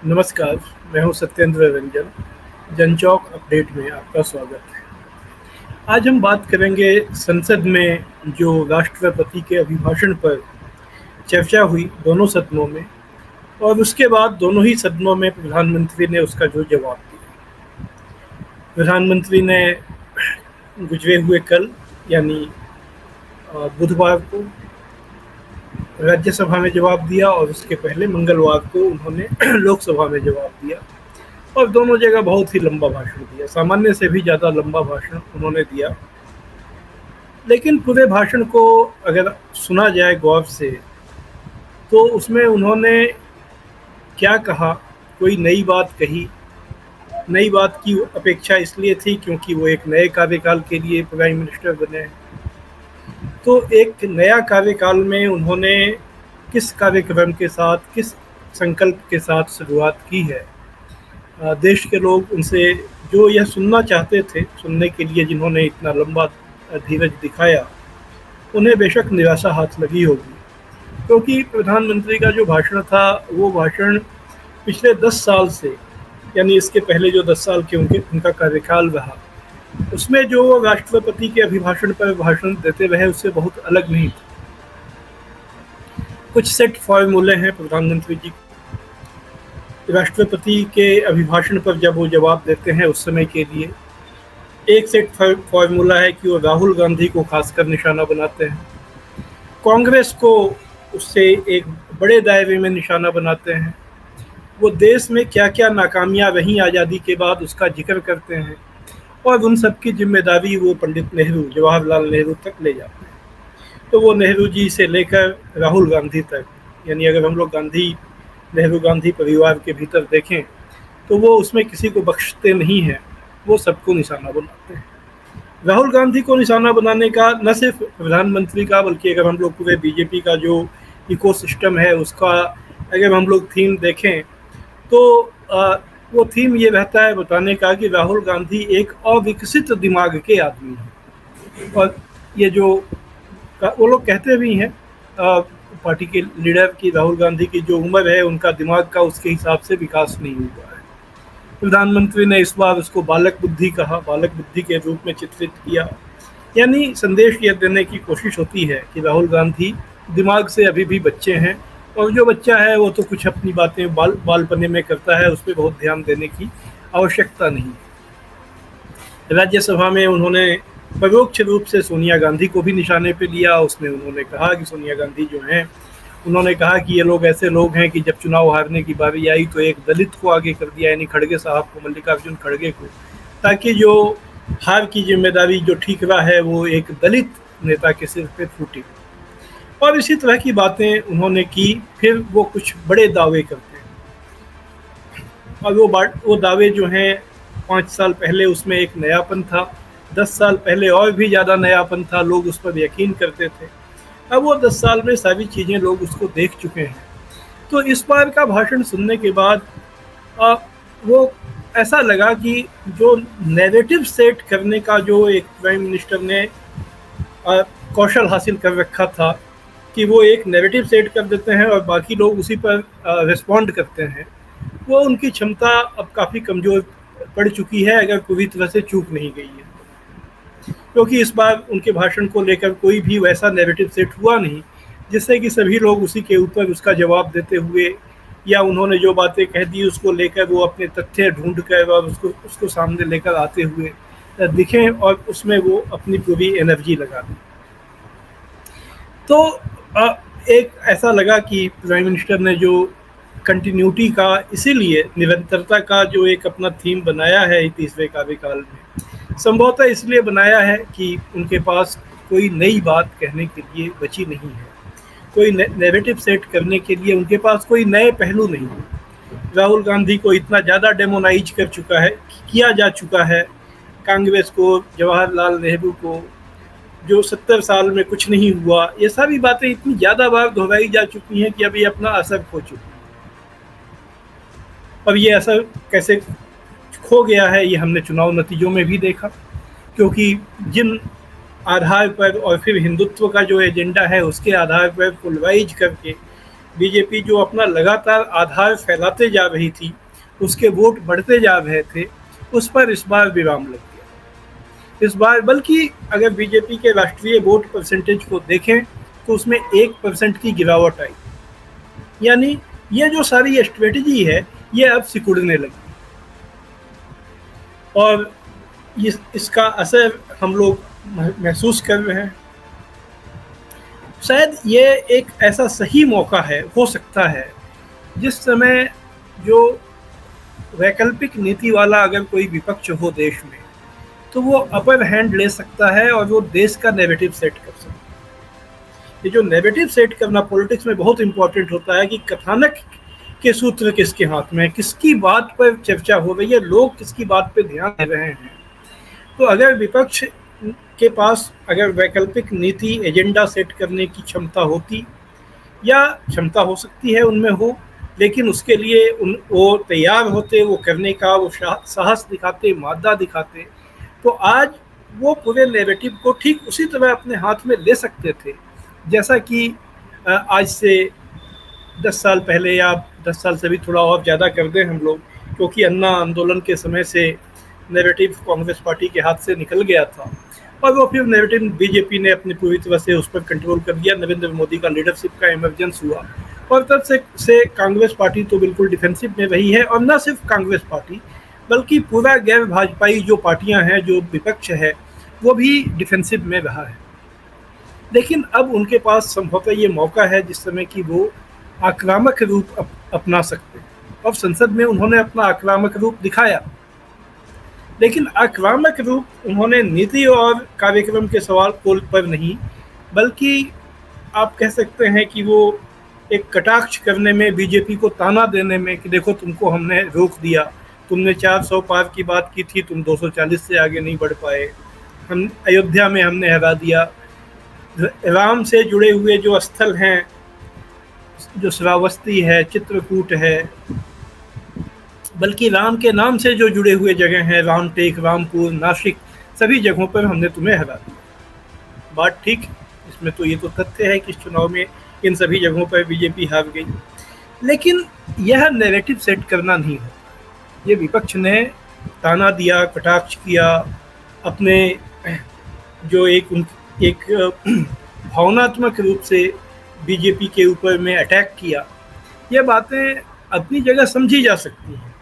नमस्कार, मैं हूँ सत्येंद्र रंजन। जनचौक अपडेट में आपका स्वागत है। आज हम बात करेंगे संसद में जो राष्ट्रपति के अभिभाषण पर चर्चा हुई दोनों सदनों में, और उसके बाद दोनों ही सदनों में प्रधानमंत्री ने उसका जो जवाब दिया। प्रधानमंत्री ने गुजरे हुए कल यानी बुधवार को राज्यसभा में जवाब दिया, और उसके पहले मंगलवार को उन्होंने लोकसभा में जवाब दिया, और दोनों जगह बहुत ही लंबा भाषण दिया। सामान्य से भी ज़्यादा लंबा भाषण उन्होंने दिया। लेकिन पूरे भाषण को अगर सुना जाए गौर से, तो उसमें उन्होंने क्या कहा, कोई नई बात कही। नई बात की अपेक्षा इसलिए थी क्योंकि वो एक नए कार्यकाल के लिए प्राइम मिनिस्टर बने हैं। तो एक नया कार्यकाल में उन्होंने किस कार्यक्रम के साथ, किस संकल्प के साथ शुरुआत की है। देश के लोग उनसे जो यह सुनना चाहते थे, सुनने के लिए जिन्होंने इतना लंबा धीरज दिखाया, उन्हें बेशक निराशा हाथ लगी होगी। क्योंकि प्रधानमंत्री का जो भाषण था, वो भाषण पिछले 10 साल से, यानी इसके पहले जो 10 साल के उनका कार्यकाल रहा, उसमें जो राष्ट्रपति के अभिभाषण पर भाषण देते रहे, उससे बहुत अलग नहीं था। कुछ सेट फॉर्मूले हैं प्रधानमंत्री जी। राष्ट्रपति के अभिभाषण पर जब वो जवाब देते हैं उस समय के लिए एक सेट फॉर्मूला है कि वो राहुल गांधी को खासकर निशाना बनाते हैं, कांग्रेस को उससे एक बड़े दायरे में निशाना बनाते हैं, वो देश में क्या क्या नाकामियां रहीं आज़ादी के बाद उसका जिक्र करते हैं, और उन सब की जिम्मेदारी वो पंडित नेहरू, जवाहरलाल नेहरू तक ले जाते हैं। तो वो नेहरू जी से लेकर राहुल गांधी तक, यानी अगर हम लोग नेहरू गांधी परिवार के भीतर देखें, तो वो उसमें किसी को बख्शते नहीं हैं, वो सबको निशाना बनाते हैं। राहुल गांधी को निशाना बनाने का न सिर्फ प्रधानमंत्री का, बल्कि अगर हम लोग पूरे बीजेपी का जो इकोसिस्टम है उसका अगर हम लोग थीम देखें, तो वो थीम ये रहता है बताने का कि राहुल गांधी एक अविकसित दिमाग के आदमी हैं। और ये जो वो लोग कहते भी हैं पार्टी के लीडर की, राहुल गांधी की जो उम्र है, उनका दिमाग का उसके हिसाब से विकास नहीं हुआ है। प्रधानमंत्री ने इस बार उसको बालक बुद्धि कहा, बालक बुद्धि के रूप में चित्रित किया। यानी संदेश ये देने की कोशिश होती है कि राहुल गांधी दिमाग से अभी भी बच्चे हैं, और जो बच्चा है वो तो कुछ अपनी बातें बालपने में करता है, उस पर बहुत ध्यान देने की आवश्यकता नहीं। राज्यसभा में उन्होंने परोक्ष रूप से सोनिया गांधी को भी निशाने पे लिया। उसमें उन्होंने कहा कि सोनिया गांधी जो हैं, उन्होंने कहा कि ये लोग ऐसे लोग हैं कि जब चुनाव हारने की बारी आई तो एक दलित को आगे कर दिया, यानी खड़गे साहब को, मल्लिकार्जुन खड़गे को, ताकि जो हार की जिम्मेदारी, जो ठीकरा है, वो एक दलित नेता के सिर पे फूटी। और इसी तरह की बातें उन्होंने की। फिर वो कुछ बड़े दावे करते हैं, और वो दावे जो हैं 5 साल पहले उसमें एक नयापन था, 10 साल पहले और भी ज़्यादा नयापन था, लोग उस पर यकीन करते थे। अब वो 10 साल में सारी चीज़ें लोग उसको देख चुके हैं। तो इस बार का भाषण सुनने के बाद वो ऐसा लगा कि जो नैरेटिव सेट करने का जो एक प्राइम मिनिस्टर ने कौशल हासिल कर रखा था, कि वो एक नैरेटिव सेट कर देते हैं और बाकी लोग उसी पर रिस्पॉन्ड करते हैं, वो उनकी क्षमता अब काफ़ी कमज़ोर पड़ चुकी है, अगर पूरी तरह से चूक नहीं गई है। क्योंकि इस बार उनके भाषण को लेकर कोई भी वैसा नैरेटिव सेट हुआ नहीं जिससे कि सभी लोग उसी के ऊपर उसका जवाब देते हुए, या उन्होंने जो बातें कह दी उसको लेकर वो अपने तथ्य ढूंढ कर और उसको सामने लेकर आते हुए दिखें, और उसमें वो अपनी पूरी एनर्जी लगा दें। तो एक ऐसा लगा कि प्राइम मिनिस्टर ने जो कंटिन्यूटी का, इसीलिए निरंतरता का जो एक अपना थीम बनाया है तीसरे कार्यकाल में, संभवतः इसलिए बनाया है कि उनके पास कोई नई बात कहने के लिए बची नहीं है, कोई नैरेटिव सेट करने के लिए उनके पास कोई नए पहलू नहीं है। राहुल गांधी को इतना ज़्यादा डेमोनाइज किया जा चुका है, कांग्रेस को, जवाहरलाल नेहरू को, जो 70 साल में कुछ नहीं हुआ, ये सारी बातें इतनी ज़्यादा बार दोहराई जा चुकी हैं कि अब ये अपना असर खो चुकी है। अब ये असर कैसे खो गया है, ये हमने चुनाव नतीजों में भी देखा। क्योंकि जिन आधार पर, और फिर हिंदुत्व का जो एजेंडा है उसके आधार पर फुलवाइज करके बीजेपी जो अपना लगातार आधार फैलाते जा रही थी, उसके वोट बढ़ते जा रहे थे, उस पर इस बार विराम लग गया। इस बार बल्कि अगर बीजेपी के राष्ट्रीय वोट परसेंटेज को देखें तो उसमें 1% की गिरावट आई। यानी ये जो सारी स्ट्रेटजी है ये अब सिकुड़ने लगी और इसका असर हम लोग महसूस कर रहे हैं। शायद ये एक ऐसा सही मौका है, हो सकता है, जिस समय जो वैकल्पिक नीति वाला अगर कोई विपक्ष हो देश में, तो वो अपर हैंड ले सकता है और वो देश का नैरेटिव सेट कर सकता है। ये जो नैरेटिव सेट करना पॉलिटिक्स में बहुत इंपॉर्टेंट होता है कि कथानक के सूत्र किसके हाथ में है, किसकी बात पर चर्चा हो रही है, लोग किसकी बात पर ध्यान दे रहे हैं। तो अगर विपक्ष के पास अगर वैकल्पिक नीति एजेंडा सेट करने की क्षमता होती, या क्षमता हो सकती है उनमें हो, लेकिन उसके लिए वो तैयार होते, वो करने का वो साहस दिखाते, मादा दिखाते, तो आज वो पूरे नैरेटिव को ठीक उसी तरह अपने हाथ में ले सकते थे जैसा कि आज से 10 साल पहले, या 10 साल से भी थोड़ा और ज़्यादा कर दें हम लोग, क्योंकि अन्ना आंदोलन के समय से नैरेटिव कांग्रेस पार्टी के हाथ से निकल गया था और वो फिर नैरेटिव बीजेपी ने अपनी पूरी तरह से उस पर कंट्रोल कर दिया। नरेंद्र मोदी का लीडरशिप का इमरजेंस हुआ और तब से कांग्रेस पार्टी तो बिल्कुल डिफेंसिव में रही है। और न सिर्फ कांग्रेस पार्टी बल्कि पूरा गैर भाजपाई जो पार्टियां हैं, जो विपक्ष है, वो भी डिफेंसिव में रहा है। लेकिन अब उनके पास संभवतः ये मौका है जिस समय कि वो आक्रामक रूप अपना सकते हैं। अब संसद में उन्होंने अपना आक्रामक रूप दिखाया, लेकिन आक्रामक रूप उन्होंने नीति और कार्यक्रम के सवाल पोल पर नहीं, बल्कि आप कह सकते हैं कि वो एक कटाक्ष करने में, बीजेपी को ताना देने में कि देखो तुमको हमने रोक दिया, तुमने 400 पार की बात की थी, तुम 240 से आगे नहीं बढ़ पाए, हम अयोध्या में हमने हरा दिया, राम से जुड़े हुए जो स्थल हैं, जो श्रावस्ती है, चित्रकूट है, बल्कि राम के नाम से जो जुड़े हुए जगह हैं, रामटेक, रामपुर, नासिक, सभी जगहों पर हमने तुम्हें हरा दिया। बात ठीक, इसमें तो ये तो तथ्य है कि इस चुनाव में इन सभी जगहों पर बीजेपी हार गई। लेकिन यह नैरेटिव सेट करना नहीं होता। ये विपक्ष ने ताना दिया, कटाक्ष किया, अपने जो एक भावनात्मक रूप से बीजेपी के ऊपर में अटैक किया, ये बातें अपनी जगह समझी जा सकती हैं।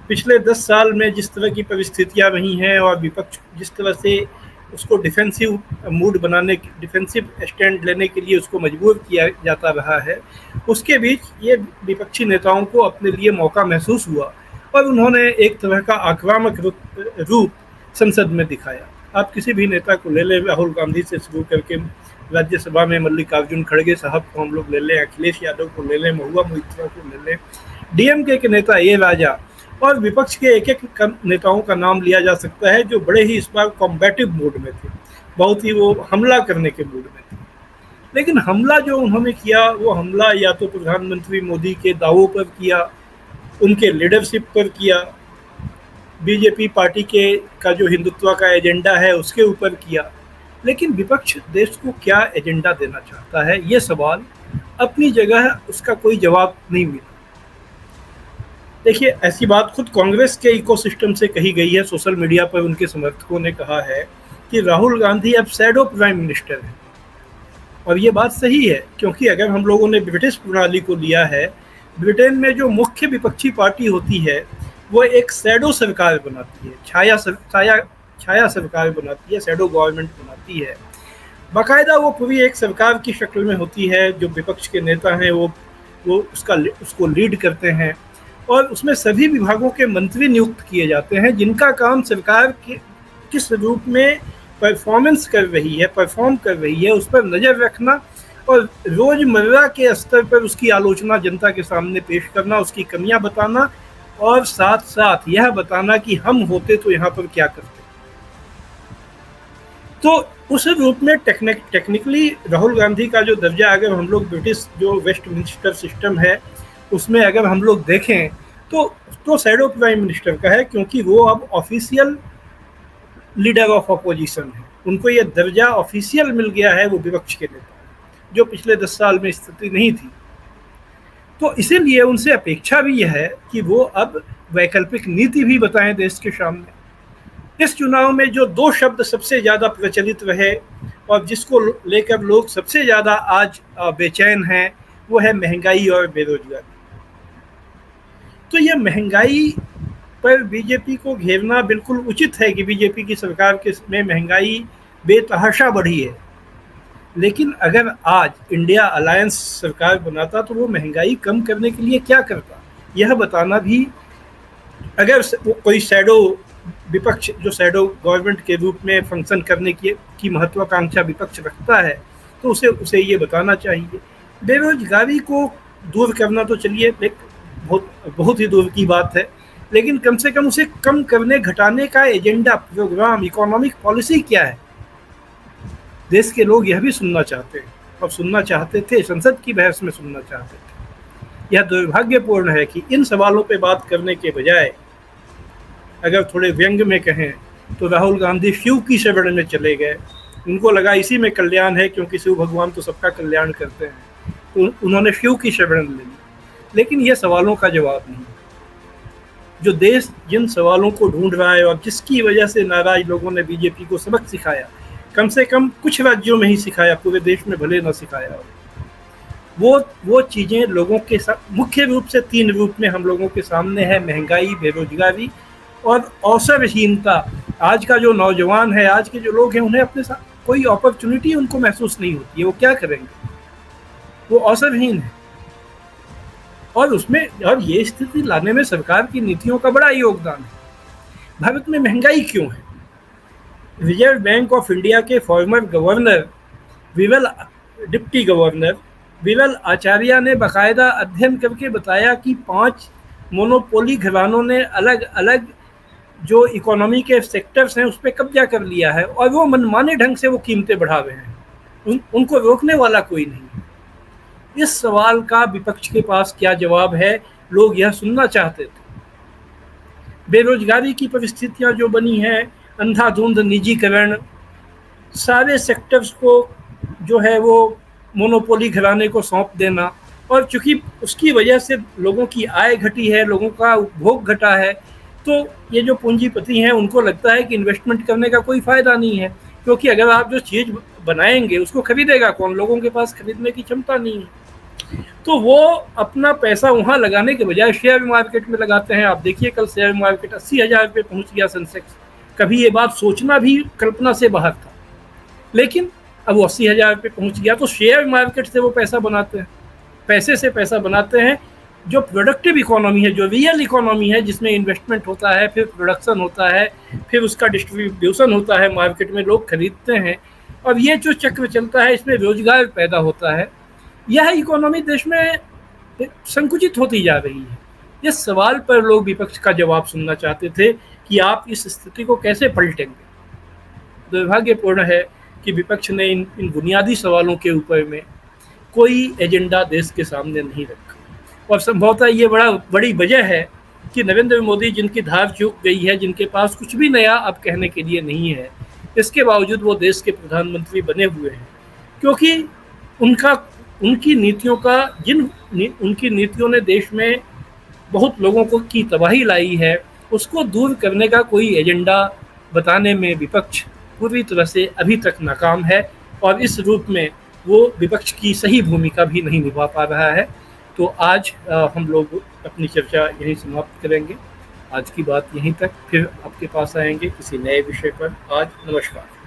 पिछले 10 साल में जिस तरह की परिस्थितियां रही हैं और विपक्ष जिस तरह से उसको डिफेंसिव मूड बनाने, डिफेंसिव स्टैंड लेने के लिए उसको मजबूर किया जाता रहा है, उसके बीच ये विपक्षी नेताओं को अपने लिए मौका महसूस हुआ और उन्होंने एक तरह का आक्रामक रूप संसद में दिखाया। आप किसी भी नेता को ले लें, राहुल गांधी से शुरू करके राज्यसभा में मल्लिकार्जुन खड़गे साहब को हम लोग ले लें, अखिलेश यादव को ले लें, महुआ मोइत्रा को ले लें, डीएमके के नेता ए राजा, और विपक्ष के एक एक नेताओं का नाम लिया जा सकता है जो बड़े ही इस बार कॉम्बैटिव मूड में थे, बहुत ही वो हमला करने के मूड में थे। लेकिन हमला जो उन्होंने किया, वो हमला या तो प्रधानमंत्री मोदी के दावों पर किया, उनके लीडरशिप पर किया, बीजेपी पार्टी का जो हिंदुत्व का एजेंडा है उसके ऊपर किया। लेकिन विपक्ष देश को क्या एजेंडा देना चाहता है, ये सवाल अपनी जगह उसका कोई जवाब नहीं मिला। देखिए, ऐसी बात खुद कांग्रेस के इकोसिस्टम से कही गई है। सोशल मीडिया पर उनके समर्थकों ने कहा है कि राहुल गांधी अब शैडो प्राइम मिनिस्टर है, और ये बात सही है, क्योंकि अगर हम लोगों ने ब्रिटिश प्रणाली को लिया है, ब्रिटेन में जो मुख्य विपक्षी पार्टी होती है वो एक शैडो सरकार बनाती है, छाया सरकार बनाती है, शैडो गवर्नमेंट बनाती है। बाकायदा वो पूरी एक सरकार की शक्ल में होती है, जो विपक्ष के नेता हैं वो उसको लीड करते हैं, और उसमें सभी विभागों के मंत्री नियुक्त किए जाते हैं जिनका काम सरकार के किस रूप में परफॉर्म कर रही है उस पर नज़र रखना और रोज़मर्रा के स्तर पर उसकी आलोचना जनता के सामने पेश करना, उसकी कमियां बताना, और साथ साथ यह बताना कि हम होते तो यहाँ पर क्या करते। तो उस रूप में टेक्निकली राहुल गांधी का जो दर्जा, अगर हम लोग ब्रिटिश जो वेस्टमिंस्टर सिस्टम है उसमें अगर हम लोग देखें तो शैडो प्राइम मिनिस्टर का है, क्योंकि वो अब ऑफिशियल लीडर ऑफ अपोजिशन है। उनको ये दर्जा ऑफिशियल मिल गया है, वो विपक्ष के नेता, जो पिछले 10 साल में स्थिति नहीं थी। तो इसीलिए उनसे अपेक्षा भी यह है कि वो अब वैकल्पिक नीति भी बताएं देश के सामने। इस चुनाव में जो दो शब्द सबसे ज्यादा प्रचलित रहे और जिसको लेकर लोग सबसे ज्यादा आज बेचैन हैं, वो है महंगाई और बेरोजगारी। तो यह महंगाई पर बीजेपी को घेरना बिल्कुल उचित है कि बीजेपी की सरकार के में महंगाई बेतहाशा बढ़ी है, लेकिन अगर आज इंडिया अलायंस सरकार बनाता तो वो महंगाई कम करने के लिए क्या करता, यह बताना भी, अगर कोई शैडो विपक्ष जो शैडो गवर्नमेंट के रूप में फंक्शन करने की महत्वाकांक्षा विपक्ष रखता है, तो उसे ये बताना चाहिए। बेरोजगारी को दूर करना तो चलिए बहुत ही दूर की बात है, लेकिन कम से कम उसे कम करने घटाने का एजेंडा, प्रोग्राम, इकोनॉमिक पॉलिसी क्या है, देश के लोग यह भी सुनना चाहते हैं और सुनना चाहते थे, संसद की बहस में सुनना चाहते थे। यह दुर्भाग्यपूर्ण है कि इन सवालों पे बात करने के बजाय, अगर थोड़े व्यंग में कहें तो राहुल गांधी शिव की शरण में चले गए। उनको लगा इसी में कल्याण है, क्योंकि शिव भगवान तो सबका कल्याण करते हैं, तो उन्होंने शिव की शरण ले ली। लेकिन यह सवालों का जवाब नहीं। जो देश जिन सवालों को ढूंढ रहा है और जिसकी वजह से नाराज लोगों ने बीजेपी को सबक सिखाया, कम से कम कुछ राज्यों में ही सिखाया, पूरे देश में भले न सिखाया हो, वो चीज़ें लोगों के साथ मुख्य रूप से 3 रूप में हम लोगों के सामने है: महंगाई, बेरोजगारी और अवसरहीनता। आज का जो नौजवान है, आज के जो लोग हैं, उन्हें अपने साथ कोई अपॉर्चुनिटी उनको महसूस नहीं होती है। वो क्या करेंगे? वो अवसरहीन है। और ये स्थिति लाने में सरकार की नीतियों का बड़ा योगदान है। भारत में महंगाई क्यों है? रिजर्व बैंक ऑफ इंडिया के former governor deputy governor Viral Acharya ने बाकायदा अध्ययन करके बताया कि 5 मोनोपोली घरानों ने अलग अलग जो इकोनॉमी के सेक्टर्स हैं उस पर कब्जा कर लिया है, और वो मनमाने ढंग से वो कीमतें बढ़ा रहे हैं। उनको रोकने वाला कोई नहीं। इस सवाल का विपक्ष के पास क्या जवाब है, लोग यह सुनना चाहते थे। बेरोजगारी की परिस्थितियां जो बनी हैं, अंधाधुंध निजीकरण, सारे सेक्टर्स को जो है वो मोनोपोली घराने को सौंप देना, और चूंकि उसकी वजह से लोगों की आय घटी है, लोगों का उपभोग घटा है, तो ये जो पूंजीपति हैं उनको लगता है कि इन्वेस्टमेंट करने का कोई फ़ायदा नहीं है, क्योंकि अगर आप जो चीज़ बनाएंगे उसको खरीदेगा कौन? लोगों के पास खरीदने की क्षमता नहीं है। तो वो अपना पैसा वहाँ लगाने के बजाय शेयर मार्केट में लगाते हैं। आप देखिए, कल शेयर मार्केट 80,000 रुपये पहुँच गया, सेंसेक्स। कभी ये बात सोचना भी कल्पना से बाहर था, लेकिन अब वो 80,000 रुपये पहुँच गया। तो शेयर मार्केट से वो पैसा बनाते हैं, पैसे से पैसा बनाते हैं। जो प्रोडक्टिव इकोनॉमी है, जो रियल इकोनॉमी है, जिसमें इन्वेस्टमेंट होता है, फिर प्रोडक्शन होता है, फिर उसका डिस्ट्रीब्यूशन होता है, मार्केट में लोग खरीदते हैं, और ये जो चक्र चलता है, इसमें रोजगार पैदा होता है, यह इकोनॉमी देश में संकुचित होती जा रही है। इस सवाल पर लोग विपक्ष का जवाब सुनना चाहते थे कि आप इस स्थिति को कैसे पलटेंगे। दुर्भाग्यपूर्ण है कि विपक्ष ने इन बुनियादी सवालों के ऊपर में कोई एजेंडा देश के सामने नहीं रखा, और संभवतः ये बड़ी वजह है कि नरेंद्र मोदी, जिनकी धार चूक गई है, जिनके पास कुछ भी नया अब कहने के लिए नहीं है, इसके बावजूद वो देश के प्रधानमंत्री बने हुए हैं, क्योंकि उनकी नीतियों ने देश में बहुत लोगों की तबाही लाई है, उसको दूर करने का कोई एजेंडा बताने में विपक्ष पूरी तरह से अभी तक नाकाम है, और इस रूप में वो विपक्ष की सही भूमिका भी नहीं निभा पा रहा है। तो आज हम लोग अपनी चर्चा यहीं समाप्त करेंगे। आज की बात यहीं तक, फिर आपके पास आएंगे किसी नए विषय पर। आज नमस्कार।